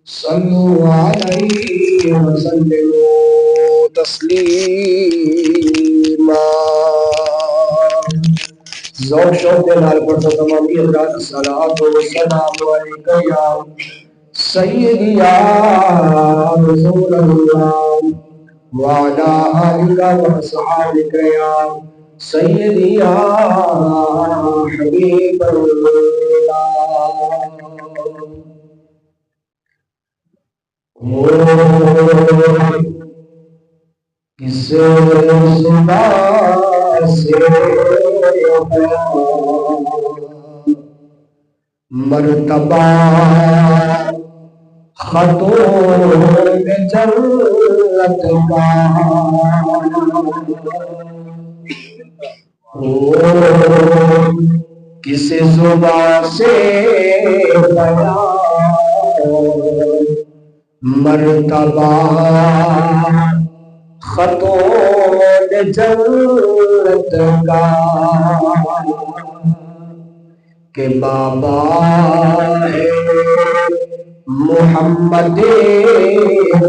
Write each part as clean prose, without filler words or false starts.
صلوا علیہ وسلموا تسلیما۔ ذوق شوق کے نال پڑھو تمامی حضرات، الصلاۃ والسلام علیکہ یا سیدی یا رسول اللہ وعلی آلک وصحابک یا سیدی یا حبیب اللہ۔ کس زبان سے مرتبہ خطوط جنت کا، کس زبان سے مرتبہ خطوط جنت کا، کہ بابا ہے محمد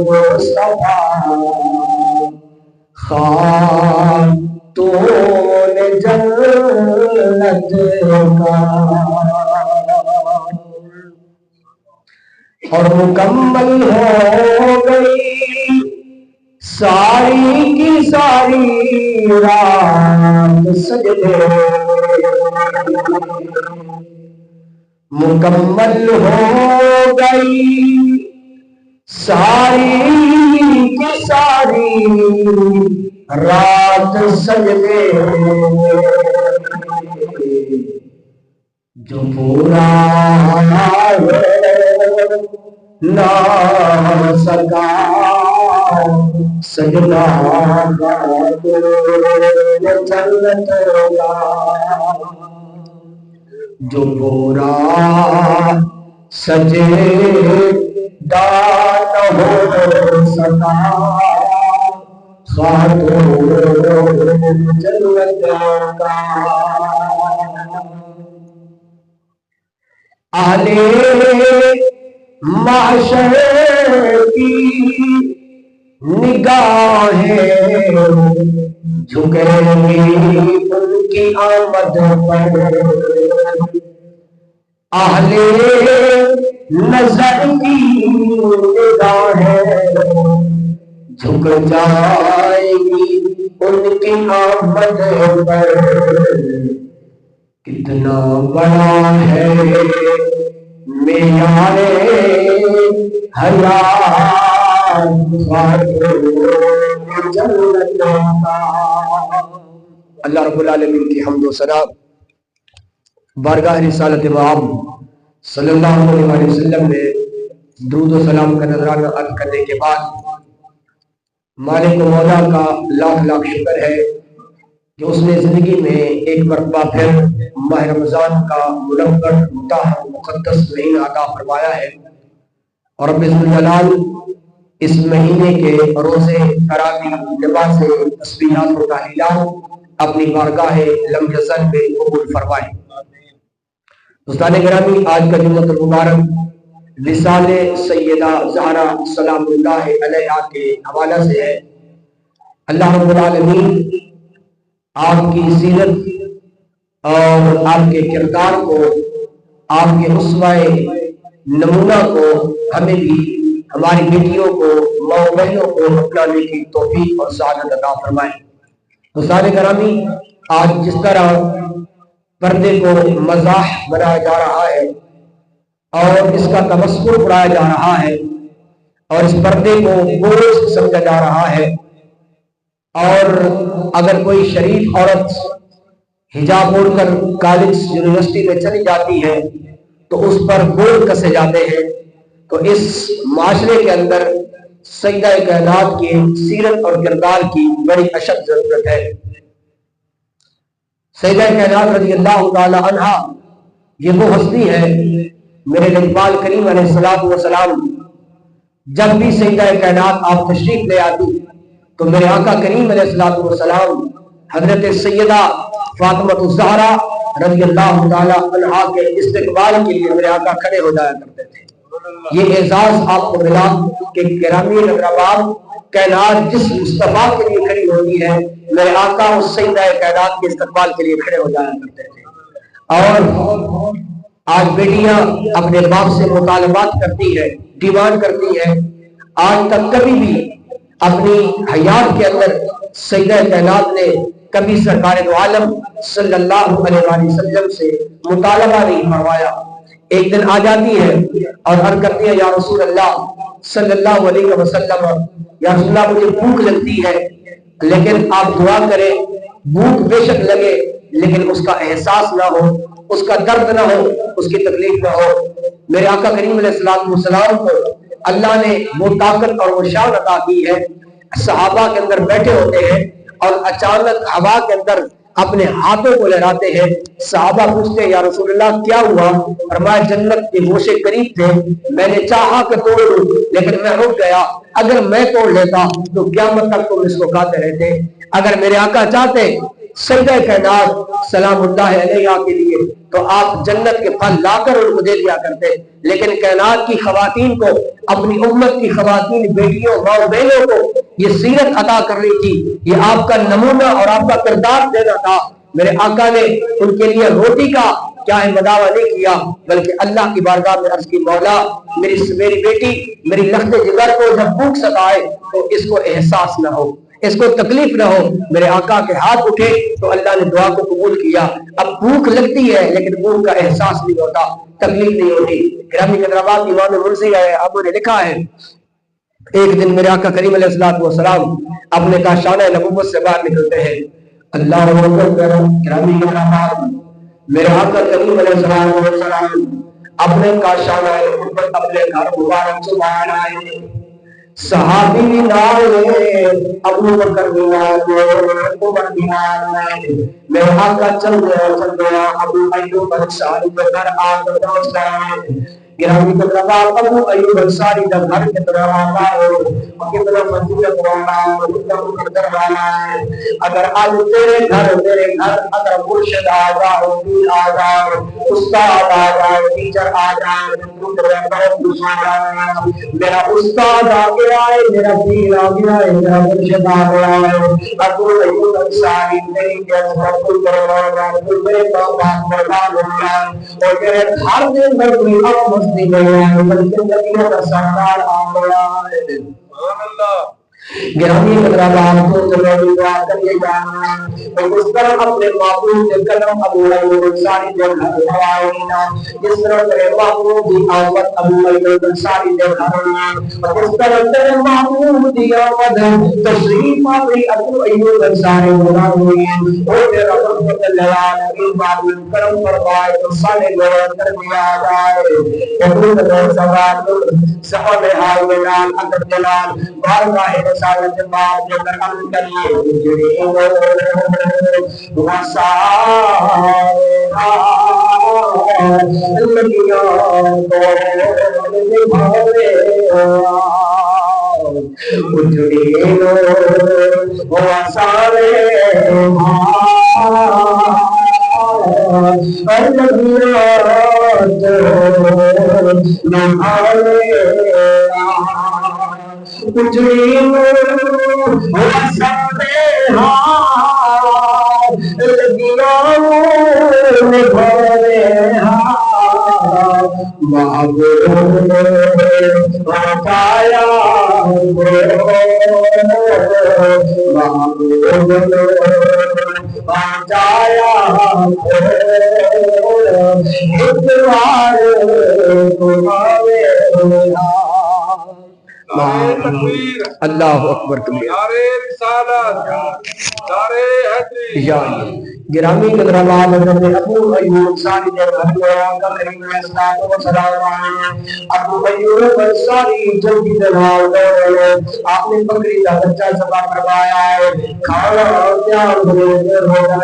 مصطفیٰ خاتون جنت کا، اور مکمل ہو گئی ساری کی ساری رات سجدے، مکمل ہو گئی ساری کی ساری رات سجدے، جو پورا نہ سکا سجدہ جنت کا، جو پورا سجدہ نہ ہو سکا خاتون جنت کا، اہل معاشر کی نگاہیں جھکیں گی ان کی آمد پر، اہل نظر کی نگاہیں جھک جائیں گی ان کی آمد پر، کتنا بڑا ہے معیار حیات جنت کا۔ اللہ رب العالمین کی حمد و ثنا بارگاہ رسالت مآب صلی اللہ علیہ وسلم میں درود و سلام کا نذرانہ عرض کرنے کے بعد مالک و مولا کا لاکھ لاکھ شکر ہے کہ اس نے زندگی میں ایک مرتبہ پھر ماہ رمضان کا منور مطہر مقدس مہینہ عطا فرمایا ہے، اور رب ذوالجلال اس مہینے کے روزے تراویح نماز تسبیحات و تحلیلات اپنی بارگاہ لم یزل میں قبول فرمائے۔ دوستان گرامی، آج کا جمعہ المبارک وصال سیدہ زہرا سلام اللہ علیہا کے حوالہ سے ہے۔ اللہ رب العالمین آپ کی سیرت اور آپ کے کردار کو، آپ کے اسوہ نمونہ کو ہمیں بھی، ہماری بیٹیوں کو، ماں بہنوں کو اپنانے کی توفیق اور سعادت عطا فرمائے۔ دوستان گرامی، آج جس طرح پردے کو مزاح بنایا جا رہا ہے اور اس کا تمسخر اڑایا جا رہا ہے اور اس پردے کو بوجھ سمجھا جا رہا ہے، اور اگر کوئی شریف عورت حجاب اوڑھ کر کالج یونیورسٹی میں چلی جاتی ہے تو اس پر بوجھ کسے جاتے ہیں، تو اس معاشرے کے اندر سیدہ کائنات کی سیرت اور کردار کی بڑی اشد ضرورت ہے۔ سیدہ کائنات رضی اللہ تعالی عنہا یہ وہ ہستی ہے، میرے اقبال کریم علیہ السلام جب بھی سیدہ کائنات آپ تشریف لے آتی تو میرے آقا کریم علیہ السلام حضرت سیدہ فاطمہ الزہرا رضی اللہ تعالی عنہا کے استقبال کے لیے میرے آقا کھڑے ہو جایا کرتے تھے۔ یہ اعزاز آپ کو ملا کہ گرامی حیدرآباد کائنات جس مصطفیٰ کے لیے کھڑی ہوتی ہے، میرے آقا اس سیدہ کائنات کے استقبال کے لیے کھڑے ہو جایا کرتے تھے۔ اور آج بیٹیاں اپنے باپ سے مطالبات کرتی ہے، ڈیمانڈ کرتی ہے۔ آج تک کبھی بھی اپنی حیات کے اندر سیدہ کائنات نے کبھی سرکار دو عالم صلی اللہ علیہ وآلہ وسلم سے مطالبہ نہیں فرمایا۔ ایک دن آ جاتی ہے اور عرض کرتی ہے، یا رسول اللہ صلی اللہ علیہ وسلم، یا رسول اللہ مجھے بھوک لگتی ہے، لیکن آپ دعا کریں، بھوک بے شک لگے لیکن اس کا احساس نہ ہو، اس کا درد نہ ہو، اس کی تکلیف نہ ہو۔ میرے آقا کریم علیہ السلام کو اللہ نے وہ طاقت اور وہ شان عطا کی ہے، صحابہ کے اندر بیٹھے ہوتے ہیں اور اچانک ہوا کے اندر اپنے ہاتھوں کو لہراتے ہیں۔ صحابہ پوچھتے ہیں، یا رسول اللہ کیا ہوا؟ فرمایا جنت کے گوشے قریب تھے، میں نے چاہا کہ توڑ لوں لیکن میں رک گیا، اگر میں توڑ لیتا تو قیامت تک تم اس کو کھاتے رہتے۔ اگر میرے آقا چاہتے سیدہ کائنات سلام اللہ علیہ کے لیے تو آپ جنت کے پھل لا کر ان کو دے دیا کرتے، لیکن کائنات کی خواتین کو، اپنی امت کی خواتین، بیٹیوں، ماں بہنوں کو یہ سیرت عطا کرنی تھی، یہ آپ کا نمونہ اور آپ کا کردار دینا تھا۔ میرے آقا نے ان کے لیے روٹی کا کیا ہے مداوع نہیں کیا، بلکہ اللہ کی بارگاہ میں عرض کی، مولا میری بیٹی، میری لخت جگر کو جب بھوک ستائے تو اس کو احساس نہ ہو، اس کو تکلیف نہ ہو۔ میرے آقا کے ہاتھ اٹھے تو اللہ نے دعا کو قبول کیا۔ اب بھوک لگتی ہے لیکن بھوک کا احساس نہیں ہوتا، تکلیف نہیں ہوتی۔ گرامی حیدرآباد امام مرسی ہے، اب نے لکھا ہے، ایک دن میرے آقا کریم علیہ السلام اپنے کاشانہ نبوت سے باہر نکلتے ہیں، اللہ اکبر۔ گرامی حیدرآباد میرے آقا کریم علیہ السلام اپنے کاشانہ نبوت اپنے گھر مبارک سے باہر آئے، صحابی نائے، ابو بکر بھی نائے، عمر بھی نائے، میرے آقا چل گیا ابو ایوب انصاری کے گھر آ کر پہنچ گئے۔ گرامی حیدرآباد ابو ایوب انصاری کا گھر کتنا والا ہے، کتنا فضیلت والا ہے، کتنا مقدر والا ہے۔ اگر آج تیرے گھر اگر مرشد آ جائے، پیر آ جائے، استاد آ جائے، ٹیچر آ جائے، میرا استاد آ گیا ہے، میرا پیر آ گیا ہے، میرا مرشد آ گیا ہے، ابو ایوب انصاری میری جذبت کو کروانا، میرے باپ مرمان ہوگا اور میرے گھر کے اندر کوئی مستی نہیں ہے، بلکہ نبیوں کا سردار آ گیا ہے۔ گرامی حیدرآباد کو ضروری دعا کریے جانا، اور اس طرح اپنے معبود کے قدم ابو ایوب انصاری کے گھر آئینا، جس طرح تیرے معبود کی آمد ابو ایوب انصاری کے گھر آئینا، اور اس طرح تیرے معبود کی آمد تشریف آوری ابو ایوب انصاری بنا ہوئی، اور تیرا رحمت اللہ علیہ معبود کرم فرمائے تو سالے لوگ کر دیا جائے۔ ابو ایوب صاحب حال ملال اندر جلال بارگاہ رسالت باب جو کر عمل کریے جڑی وسائے لگیا تو بھاوے اجڑی وسائے اللہ اکبر کبیر۔ گرامی حیدرآباد حضرت ابو ایوب انصاری نے آقا کریم علیہ الصلوۃ والسلام ابو ایوب انصاری جلدی دلال گئے، آپ نے بکری کا بچہ ذبح کروایا ہے، کھانا تیار ہو گیا،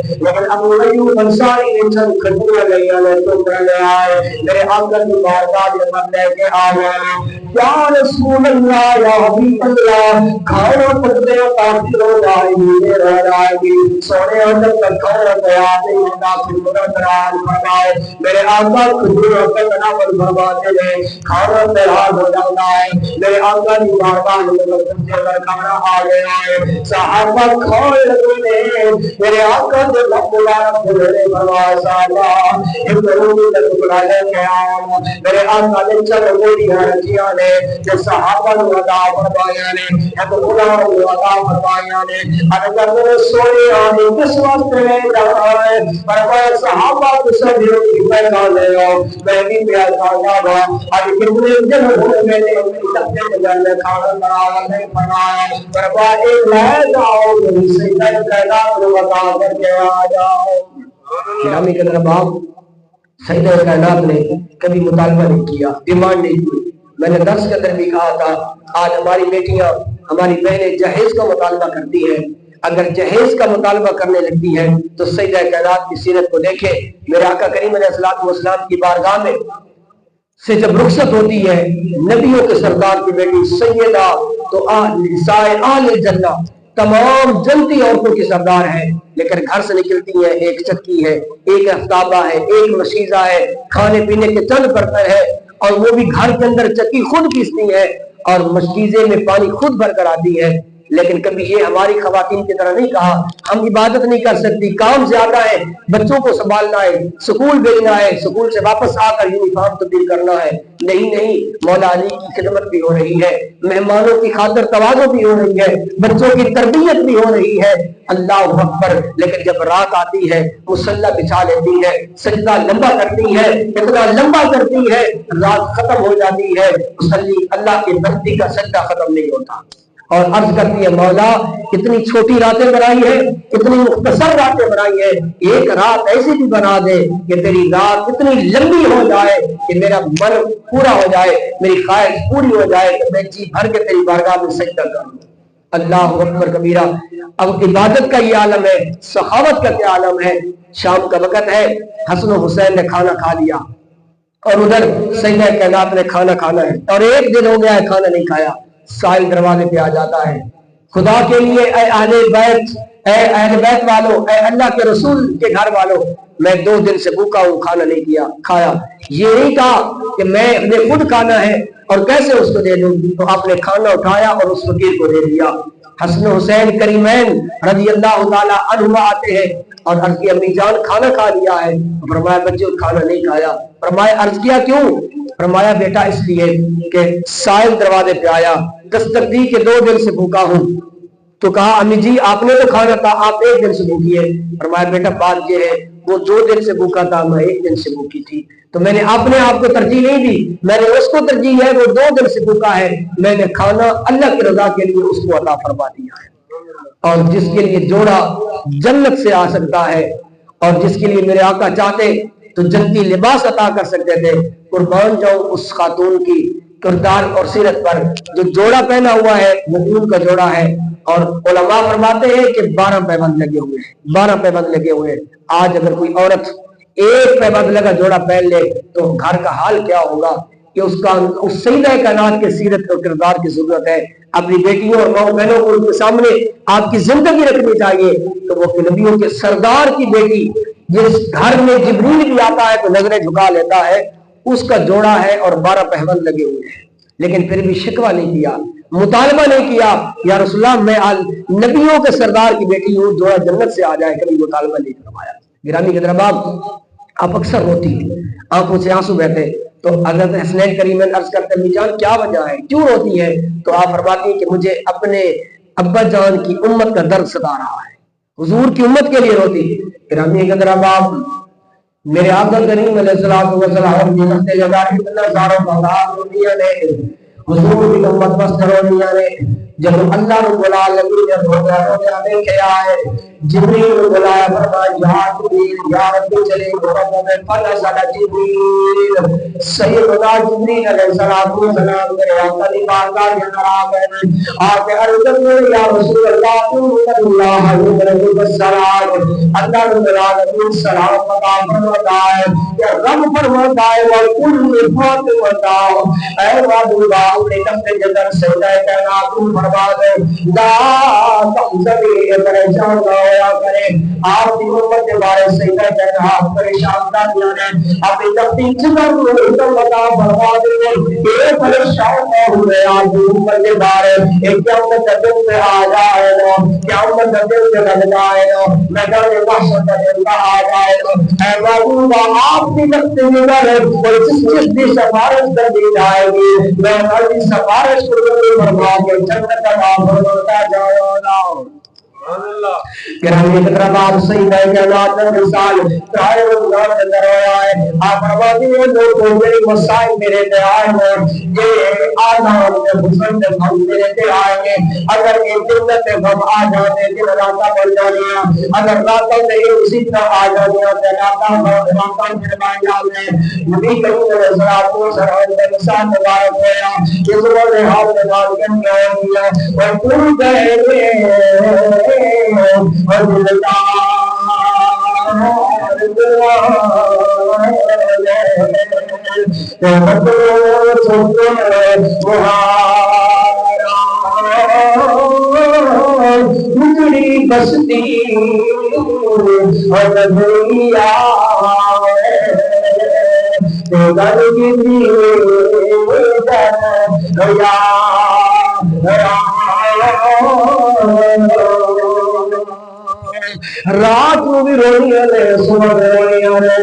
لیکن ابو ایوب انصاری نے چند کھجور لیا لے تو لے آئے، میرے آقا کی بارگاہ میں لے کے آ گئے، یا رسول اللہ یا حبیب اللہ، کھانا پکنے کافی ہو جائے، آئے سونے جب تک کھانا تیار نہیں ہوتا پھر تیار فرمائے میرے آقا کھجوروں پہ تناول فرماتے ہیں کھانا تیار ہو جاتا ہے میرے آقا کی بارگاہ میں کھانا آ گیا ہے صحابہ کھانے لگے میرے آقا نے مبارک بولے فرمایا صحابہ ایک ضروری ٹکڑا لے کے آؤ میرے آقا نے چل گولیاں رکھیاں نے جو صحابہ نے عطا فرمایا نے ایک غلام نے عطا فرمایا نے اگر میرے سونے آنے کس وقت میں جانا ہے فرمایا صحابہ کو سبھی کی پیدا لے آؤ میں بھی پیار کرنا گا آج کتنے دن ہوئے میں نے اپنی لگتے کے گھر میں کھانا بنایا نہیں بنایا فرمایا ایک لے جاؤ میری سجدہ کائنات کو بتا کر کے آ جاؤ گرامی قدر باپ سیدہ کائنات نے کبھی مطالبہ نہیں کیا ڈیمانڈ نہیں کی میں نے درس کے اندر بھی کہا تھا آج ہماری بیٹیاں ہماری بہنیں جہیز کا مطالبہ کرتی ہیں اگر جہیز کا مطالبہ کرنے لگتی ہے تو سیدہ کائنات کی سیرت کو دیکھیں میرے آقا کریم علیہ السلام کی بارگاہ میں سے جب رخصت ہوتی ہے نبیوں کے سردار کی بیٹی سیدہ تو نسائے اہل جنہ تمام جنتی عورتوں کی سردار ہے لیکن گھر سے نکلتی ہے ایک چکی ہے ایک افتابہ ہے ایک مشیزہ ہے کھانے پینے کے چند برتن ہے اور وہ بھی گھر کے اندر چکی خود پیستی ہے اور مشکیزے میں پانی خود بھر کر آتی ہے لیکن کبھی یہ ہماری خواتین کی طرح نہیں کہا ہم عبادت نہیں کر سکتی کام زیادہ ہے بچوں کو سنبھالنا ہے سکول بھیجنا ہے سکول سے واپس آ کر یونیفارم تبدیل کرنا ہے نہیں مولا علی کی خدمت بھی ہو رہی ہے مہمانوں کی خاطر تواضع بھی ہو رہی ہے بچوں کی تربیت بھی ہو رہی ہے اللہ اکبر لیکن جب رات آتی ہے مصلی بچھا لیتی ہے سجدہ لمبا کرتی ہے اتنا لمبا کرتی ہے رات ختم ہو جاتی ہے مصلی اللہ کی بندی کا سجدہ ختم نہیں ہوتا اور عرض کرتی ہے مولا کتنی چھوٹی راتیں بنائی ہے کتنی مختصر راتیں بنائی ہے ایک رات ایسی بھی بنا دے کہ تیری رات اتنی لمبی ہو جائے کہ میرا من پورا ہو جائے میری خواہش پوری ہو جائے کہ میں جی بھر کے تیری بارگاہ میں سجدہ کروں اللہ اکبر کبیرہ اب عبادت کا یہ عالم ہے سخاوت کا کیا عالم ہے شام کا وقت ہے حسن و حسین نے کھانا کھا لیا اور ادھر سیدہ کائنات نے کھانا کھانا ہے اور ایک دن ہو گیا ہے کھانا نہیں کھایا سائل دروازے پہ آ جاتا ہے خدا کے لیے اے اہل بیت والوں اے اللہ کے رسول کے گھر والوں میں 2 دن سے بھوکا ہوں کھانا نہیں کھایا یہ نہیں کہا کہ میں نے خود کھانا ہے اور کیسے اس کو دے دوں تو آپ نے کھانا اٹھایا اور اس فقیر کو دے دیا حسن حسین کریمین رضی اللہ تعالی عنہما آتے ہیں اور عرض کی امی جان کھانا کھا لیا ہے فرمایا بچے کھانا نہیں کھایا فرمایا عرض کیا کیوں فرمایا بیٹا اس لیے کہ سائل دروازے پہ آیا دستک دی کہ 2 دن سے بھوکا ہوں تو کہا امی جی آپ نے تو کھانا تھا آپ 1 دن سے بھوکی ہے فرمایا بیٹا بات یہ ہے وہ 2 دن سے بھوکا تھا میں 1 دن سے بھوکی تھی تو میں نے اپنے آپ کو ترجیح نہیں دی میں نے اس کو ترجیح ہے وہ 2 دن سے بھوکا ہے میں نے کھانا اللہ کی رضا کے لیے اس کو عطا فرما دیا ہے اور جس کے لیے جوڑا جنت سے آ سکتا ہے اور جس کے لیے میرے آقا چاہتے تو جنتی لباس عطا کر سکتے تھے قربان جاؤں اس خاتون کی کردار اور سیرت پر جو جوڑا پہنا ہوا ہے وہ اون کا جوڑا ہے اور علماء فرماتے ہیں کہ 12 پیبند لگے ہوئے ہیں 12 پیبند لگے ہوئے ہیں آج اگر کوئی عورت 1 پیبند لگا جوڑا پہن لے تو گھر کا حال کیا ہوگا کہ اس سیدہ کائنات کے سیرت اور کردار کی ضرورت ہے اپنی بیٹیوں اور ماں بہنوں کو ان کے سامنے آپ کی زندگی رکھنی چاہیے تو وہ نبیوں کے سردار کی بیٹی جس گھر میں جبریل بھی آتا ہے تو نظریں جھکا لیتا ہے اس کا جوڑا ہے اور 12 پیبند لگے ہوئے ہیں لیکن پھر بھی شکوہ نہیں کیا مطالبہ نہیں کیا یا رسول اللہ میں نبیوں کے سردار کی بیٹی ہوں جوڑا جنت سے آ جائے کبھی مطالبہ نہیں کروایا گرامی کے درباب آپ اکثر روتی آنکھوں سے آنسو بہتے تو حضرت حسنین کریمین عرض کرتے ہیں جان کیا وجہ ہے کیوں روتی ہے تو آپ فرماتی ہیں کہ مجھے اپنے ابا جان کی امت کا درد ستا رہا ہے حضور کی امت کے لیے روتی گرامی کے درباب میرے آقا کریم علیہ السلام کی نقطے جگہ اتنا سارا بغاو دنیا نے حضور کی امت مسترونیا نے جب اللہ نے بلا لگی جب ہوگا دیکھے آئے جبریل نے بلایا فرمایا یا جبریل یا رب چلے رب میں فلا سلا جبریل سیدنا جبریل علیہ السلام میرے آقا کی بارگاہ کے اندر آ گئے، آ کے عرض کرنے یا رسول اللہ اللہ علیہ السلام، اللہ رب العالمین سلام مقام فرماتا ہے کہ رب فرماتا ہے وَالْقُلْ فَاتِمَتَا، اے وعداللہ اپنے نفس جدر سجدہ کائنات فرما دے، لا تحزنی پریشان نہ ہویا کرے، آپ کی امت کے بارے سجدہ کائنات پریشان نہ ہونے، اپنی نفس جدر مقام فرما دے، اے پریشان نہ ہوئے آپ کی امت کے بارے، ایک قیامت کا دن پہ آ جائے نا، قیامت کا دن پہ لگ جائے نا، میدان محشر کا دن پہ آ جائے نا، اے وعداللہ آپ کی نفس جدر اور جس کی سفارش کر دی جائے گی، میں ہر سفارش کو فرما کے جنت کا نام فرماتا جاؤں گرامی اقربات سیدہ کائنات مثال ترائے رمضان کے اندر ہوا ہے، آپ فرماتی ہیں لوگوں میری مسائل میرے پہ آئے ہیں، یہ آدھان کے حسن کے غم میرے پہ آئیں گے، اگر یہ جنت کے غم آ جاتے دن راتا بن جانیا، اگر راتا میں یہ اسی طرح آ جانیا تو راتا فرمائے جانے، نبی کریم علیہ السلام کو سرحد میں نسان مبارک ہویا، کہ زبان حال میں دال کن گئے ہویا، اور پور گئے گزری بستی اور دنیا در گری رات کو بھی رونی آنے، صبح بھی رونی آنے،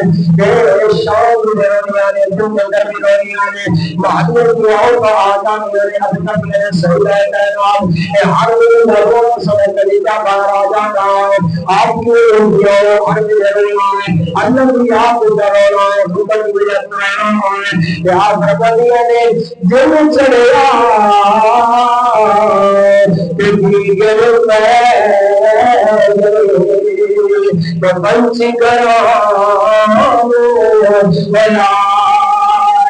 شام بھی رونی آنے، دن میں بھی رونی آنے، محضور دعاؤں کا آجان میرے اب تک میرے سجدہ کائنات اے ہر دن مرون سمے کلیجہ بار آجان آئے، آپ کی دعاؤں ہر دن رونی آنے، اللہ بھی آپ کو ڈرونا ہے، بھوکر بھی اتنا آئے، کہ آپ ربطیہ نے دل چڑھیا کہ دیگر بنچ کرام بلائے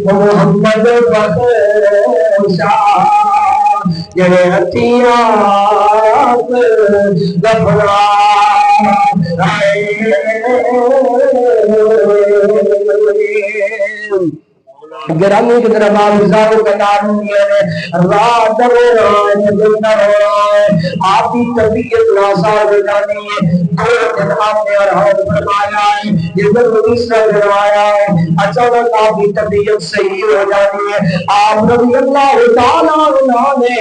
محمد بخشا یہ عطیات دفرا گرامی کی طرف آفزاروں کا نام دیا ہے، رات ہو رہا ہے، دن ہو رہا ہے، آپ کی طبیعت ناسار ہو جانی ہے، دو دن آپ نے ارحام فرمایا ہے، یہ دن دوسرا فرمایا ہے، اچانک آپ کی طبیعت صحیح ہو جانی ہے، آپ رضی اللہ تعالیٰ عنہ نے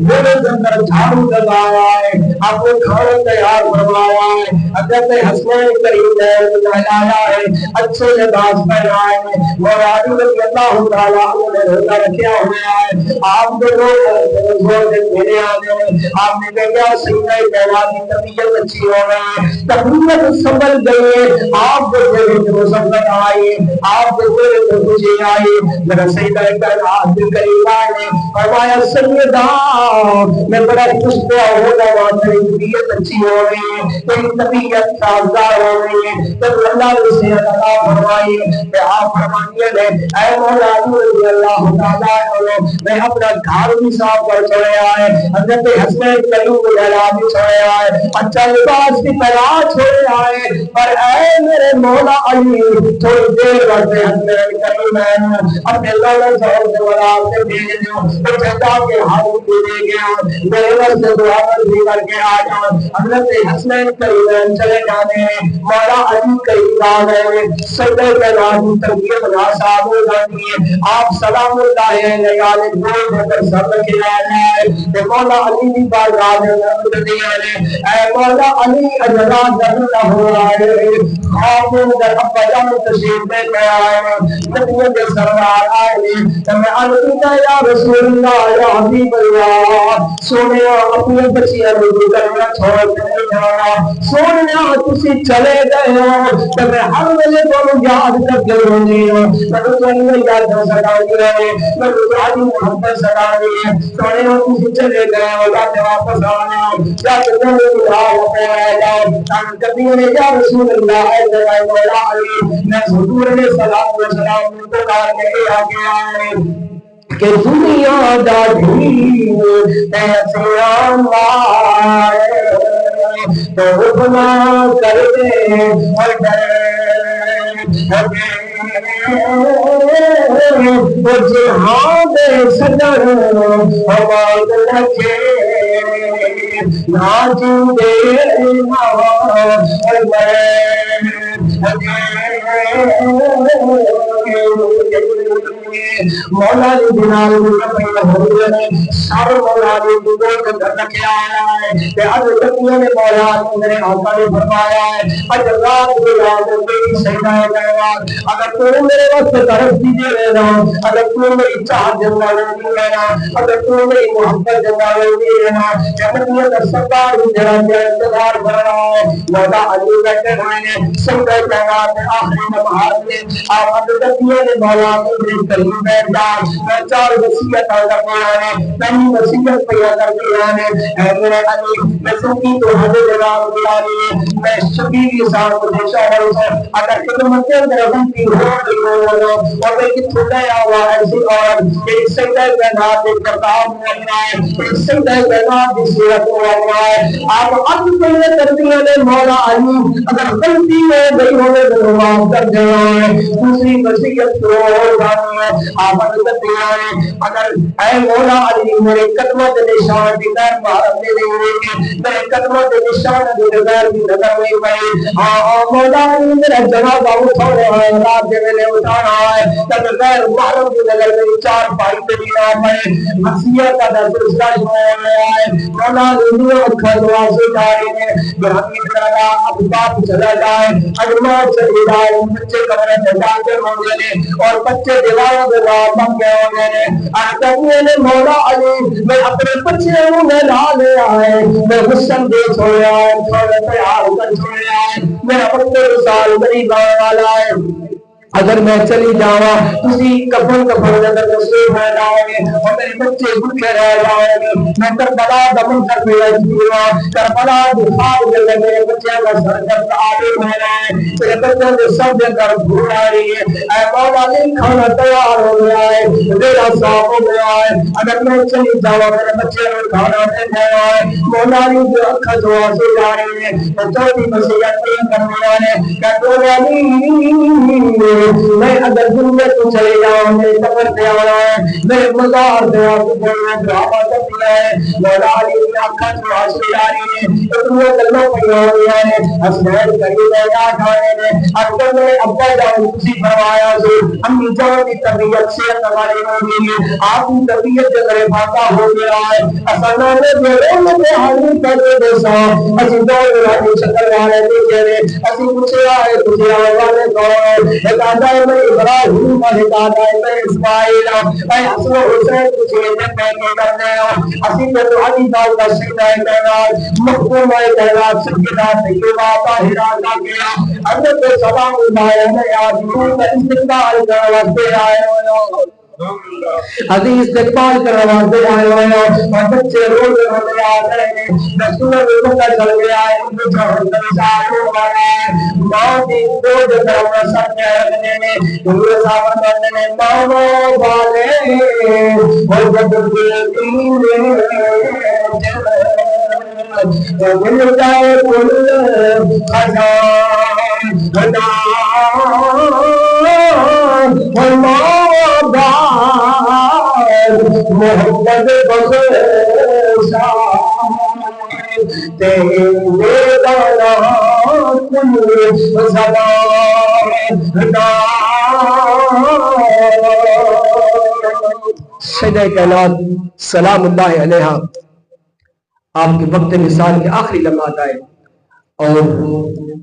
دل اندر جھاڑو لگایا ہے، آپ کو کھانا تیار فرمایا ہے، حضرت حسنین کریم نے لایا ہے، اچھے لباس پہنائے ہیں، مولا رضی اللہ تعالیٰ نے روزہ رکھا ہوا ہے، آپ نے روزہ میرے آنے میں آپ نے کہا سیدہ کائنات کی طبیعت اچھی ہو رہا ہے، طبیعت سنبھل گئی ہے، آپ کو دل کو سنبھل آئی، آپ کو دل کو خوشی آئی، میرا سیدہ کائنات کے قریب آئے فرمایا سیدہ میں بڑا خوش ہو رہا ہوں، میری طبیعت اچھی ہو رہی ہے، میری طبیعت سازگار ہو رہی ہے، تو اللہ سے اللہ فرمائی کہ آپ فرمائیے لے اے مولا رضی اللہ تعالیٰ عنہ میں اپنا گھر بھی صاف کر چھوڑے آئے، حضرت حسنین کریم جلال بھی چھوڑے آئے، اچھا لباس بھی پہنا چھوڑے آئے، پر اے میرے مولا علی تھوڑی دیر کرتے حسنین کریم اپنے لولا صاحب سے ولاد سے بھیج دوں تو چہتا کے ہاتھ بھی دے گیا میرے رب سے دعا بھی کر کے آ جاؤں، حضرت حسنین کریم چلے جانے ہیں، مولا علی کریم آ گئے، سجدہ کے نام تربیت ناساب ہو جاتی ہے، آپ سلام اللہ علیہ دور دے کر سر رکھے آئے کہ مولا علی بھی بارگاہ میں رحمت دیا ہے، اے مولا علی اجلا در ہو آئے، خوابوں در ابا جان تشریف لے کے آئے، نبیوں کے سردار آئے، میں عرض یا رسول اللہ یا حبیب اللہ، سونے اپنے بچیاں بھی کرنا چھوڑ نہیں جانا، سونے تسی چلے گئے ہو کہ میں ہر ویلے تمہیں یاد کر کے رہنی ہوں، میں تمہیں یاد سڑانی ہے، میں تمہاری محبت سڑانی ہے، تسی چلے گئے ہو جاتے واپس آنا یا تمہیں بلاؤ کبھی نے یا رسول اللہ اے مولا علی میں حضور علیہ السلام کو کہا کہ آگے آئے کہ دنیا ڈاڈھی ایسے آمائے تو رکنا کر دے اور جہاں بے صدر آواز لکھے ناچ دے مولا علی بلال سر مولا علی بلال کے گھر رکھے آیا ہے کہ اب لکھیوں نے مولا علی میرے آقا نے فرمایا ہے اگر رات بلال میری سجدہ گیا اگر تو میرے وقت طرف دیجئے لینا اگر تو میری چاہت جنگا لے لینا اگر تو میری محبت جنگا لے لینا جب میں در سرکار جڑا کے انتظار کر رہا ہوں مولا علی بیٹھے ہوئے نے سجدہ گیا آخری نماز میں آپ لکھیوں نے مولا علی کریم بیٹھ جا میں چار وسیعت آگا پڑھا ہے پہلی وسیعت پیدا کر دیا ہے اے میرے علی میں سنگی تو حضر جلال بلانی ہے میں شبیری صاحب کو دیشا ہے اسے اگر خدمت کے اندر غلطی ہو رہی ہو اور میں کتھو گیا ہوا ایسی اور ایک سجدہ بیدات ایک کرتاب ہوا ہے ایک سجدہ بیدات کی صورت ہوا ہے آپ اب پہلے تردیہ نے مولا علی اگر غلطی ہو گئی ہوئے تو معاف کر دیا ہے دوسری وسیعت کو آپ اگر اے مولا علی میرے قدموں کے نشان کی در بھارت میں نہیں ہوئے میرے قدموں کے نشان کی نظر بھی نظر نہیں ہوئے ہاں مولا علی میرا جناب اٹھا رہا ہے رات کے میں نے اٹھا رہا ہے تب غیر محرم کی نظر میں چار بھائی پہ بھی نہ پڑے مسیح کا در سلسلہ ہو رہا ہے مولا علی میرے اکھا دعا سے جا رہے ہیں برہمی درگا اب باپ چلا جائے اگر ماں چلی جائے بچے کمرے میں جا کے ہوں گے اور بچے دیواروں کے بعد بن گئے ہوں گے آتنیہ نے مولا علی میں اپنے بچے ہوں میں لا لے آئے میں حسن دے چھوڑے آئے چھوڑے پیار کر چھوڑے آئے میرا بچے رسال غریب آنے والا ہے اگر میں چلی جاؤں تسی کفن اندر تشریف لے جاؤ گے اور میرے بچے بھوکے رہ جاؤ گے میں کربلا دا منظر پہ رہا کربلا دکھاؤ گے میرے بچے کا سر جب آگے میں رہے میرے بچوں کے سب جگہ بھول آ رہی ہے اے مولا علی کھانا تیار ہو گیا ہے میرا صاف ہو گیا ہے اگر میں چلی جاؤں میرے بچے کو کھانا دے گیا ہے مولا علی جو اکھا دعا سے جا رہی ہے تو چوتھی مسیحت کرنے والے کہ مولا میں اگر دنیا کو چلے جاؤں میرے قبر پہ آنا ہے میرے مزار پہ آپ کو بولنا ڈرامہ کر دیا ہے مولا علی کی آنکھاں جو حاصل آ رہی ہے تو تمہیں گلوں پہ آ رہی ہے حسنین قریب ہے یاد آنے میں اکبر میں ابا جاؤں کسی فرمایا سے امی جاؤں کی طبیعت سے ہماری ہو گئی ہے آپ کی طبیعت کے ذرے بھاگا ہو گیا ہے اسانا نے میرے میں حالی کر دے سا اسی دور رہی شکل والے دیکھے رہے اسی پوچھے آئے تجھے والے کون دائم ابراہیم دائم اسماعیل اے حسن حسین تجھے جب میں کرنے ہوں اسی میں تو علی داؤ کا سجدہ کہنا مخدوم کہنا سجدہ طیبہ طاہرہ کا کیا حضرت سلام اللہ علیہ آدمون کا استقبال کرنے واسطے آئے ہوئے عزیز استقبال کرنے واسطے آئے ہوئے اور بچے روز ہوتے آ رہے ہیں رسول اللہ چل گیا ہے ان کو جہاں تنسار ہو رہا ہے ماں کی دو جگہ ہونا سب کہنے میں انہوں صاحب کرنے میں ماں والے اور جب دین مل جائے کل خزان محمد بخشا تیرے دانا کل زبان سیدہ کائنات سلام اللہ علیہ آپ کے وقت مثال کے آخری لمحات آئے اور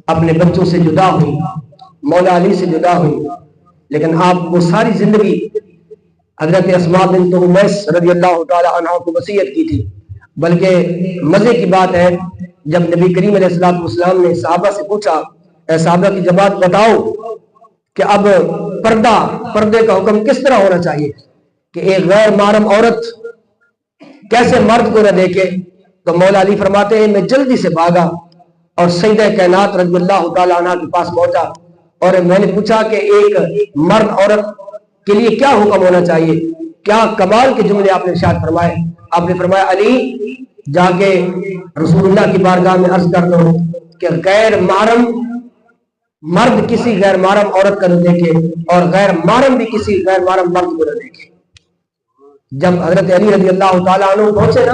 اپنے بچوں سے جدا ہوئی مولا علی سے جدا ہوئی لیکن آپ کو ساری زندگی حضرت اسماء بنت امیس رضی اللہ تعالی عنہ کو وصیت کی تھی بلکہ مزے کی بات ہے جب نبی کریم علیہ السلام نے صحابہ سے پوچھا، اے صحابہ کی جماعت بتاؤ کہ اب پردے کا حکم کس طرح ہونا چاہیے کہ ایک غیر محرم عورت کیسے مرد کو نہ دیکھے، تو مولا علی فرماتے ہیں میں جلدی سے بھاگا اور سیدہ کائنات رضی اللہ تعالی عنہ کے پاس پہنچا اور میں نے پوچھا کہ ایک مرد عورت کے لیے کیا حکم ہونا چاہیے، کیا کمال کے جملے آپ نے ارشاد فرمائے۔ آپ نے فرمایا علی جا کے رسول اللہ کی بارگاہ میں عرض کر دو کہ غیر محرم مرد کسی غیر محرم عورت کو نہ دیکھے اور غیر محرم بھی کسی غیر محرم مرد کو نہ دیکھے۔ جب حضرت علی رضی اللہ تعالیٰ عنہ پہنچے نا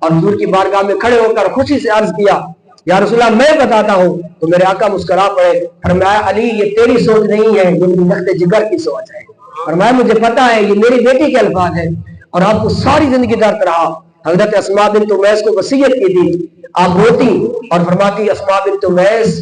اور حضور کی بارگاہ میں کھڑے ہو کر خوشی سے عرض کیا یا رسول اللہ میں بتاتا ہوں، تو میرے آقا مسکرا پڑے، فرمایا علی یہ تیری سوچ نہیں ہے، یہ میری نقد جگر کی سوچ ہے۔ فرمایا مجھے پتا ہے یہ میری بیٹی کے الفاظ ہیں اور آپ کو ساری زندگی درد رہا۔ حضرت اسماء بنت امیس کو وصیت کی تھی، آپ روتی اور فرماتی اسماء بنت امیس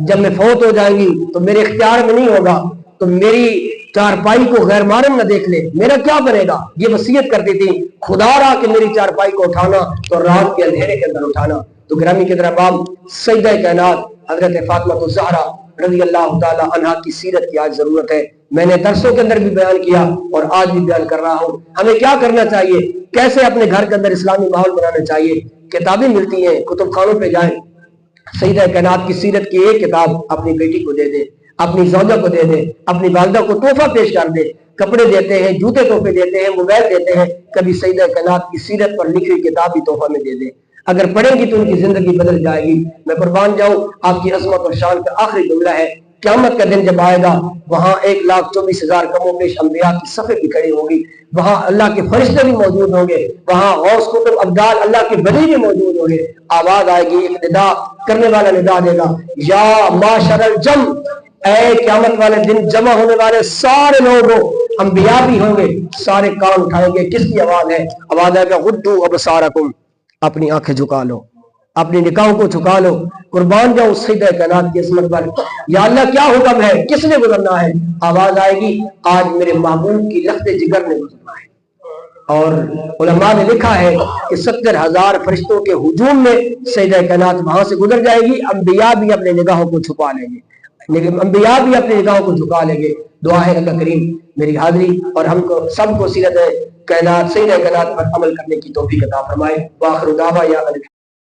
جب میں فوت ہو جائیں گی تو میرے اختیار میں نہیں ہوگا تو میری چارپائی کو غیر محرم نہ دیکھ لے، میرا کیا بنے گا، یہ وصیت کرتی تھی۔ خدا را کہ میری چارپائی کو اٹھانا تو رات کے اندھیرے کے اندر اٹھانا۔ تو گرامی کے دربام سیدہ کائنات حضرت فاطمہ الزہرا رضی اللہ تعالی عنہا کی سیرت کی آج ضرورت ہے۔ میں نے درسوں کے اندر بھی بیان کیا اور آج بھی بیان کر رہا ہوں۔ ہمیں کیا کرنا چاہیے، کیسے اپنے گھر کے اندر اسلامی ماحول بنانا چاہیے۔ کتابیں ملتی ہیں، کتب خانوں پہ جائیں، سیدہ کائنات کی سیرت کی ایک کتاب اپنی بیٹی کو دے دیں، اپنی زوجہ کو دے دیں، اپنی والدہ کو تحفہ پیش کر دیں، کپڑے دیتے ہیں، جوتے تحفے دیتے ہیں، موبائل دیتے ہیں، کبھی سیدہ کائنات کی سیرت پر لکھی ہوئی کتاب بھی تحفہ میں دے دیں۔ اگر پڑھیں گی تو ان کی زندگی بدل جائے گی۔ میں قربان جاؤں، آپ کی عظمت اور شان کا آخری جملہ ہے، قیامت کا دن جب آئے گا وہاں 1,24,000 کم و بیش انبیاء کی صفیں بھی کھڑی ہوں گی، وہاں اللہ کے فرشتے بھی موجود ہوں گے، وہاں غوث قطب ابدال اللہ کے ولی بھی موجود ہوں گے۔ آواز آئے گی، ایک ندا کرنے والا ندا دے گا، یا معاشر الجم، اے قیامت والے دن جمع ہونے والے سارے لوگوں، انبیاء بھی ہوں گے، سارے کان اٹھائیں گے۔ کس کی آواز ہے؟ آواز آئے گا غدو ابصارکم، اپنی آنکھیں جھکا لو، اپنی نگاہوں کو جھکا لو۔ قربان جاؤ سیدہ کائنات کی عظمت پر، یا اللہ کیا حکم ہے، کس نے گزرنا ہے؟ آواز آئے گی آج میرے محبوب کی لخت جگر نے گزرنا ہے۔ اور علماء نے لکھا ہے کہ 70,000 فرشتوں کے ہجوم میں سیدہ کائنات وہاں سے گزر جائے گی، انبیاء بھی اپنے نگاہوں کو چھپا لیں گے، انبیاء بھی اپنی نگاہوں کو جھکا لیں گے۔ دعا ہے اللہ کریم میری حاضری اور ہم کو سب کو سیرت کائنات سیدہ کائنات پر عمل کرنے کی توفیق عطا فرمائے۔ وآخر دعوانا یا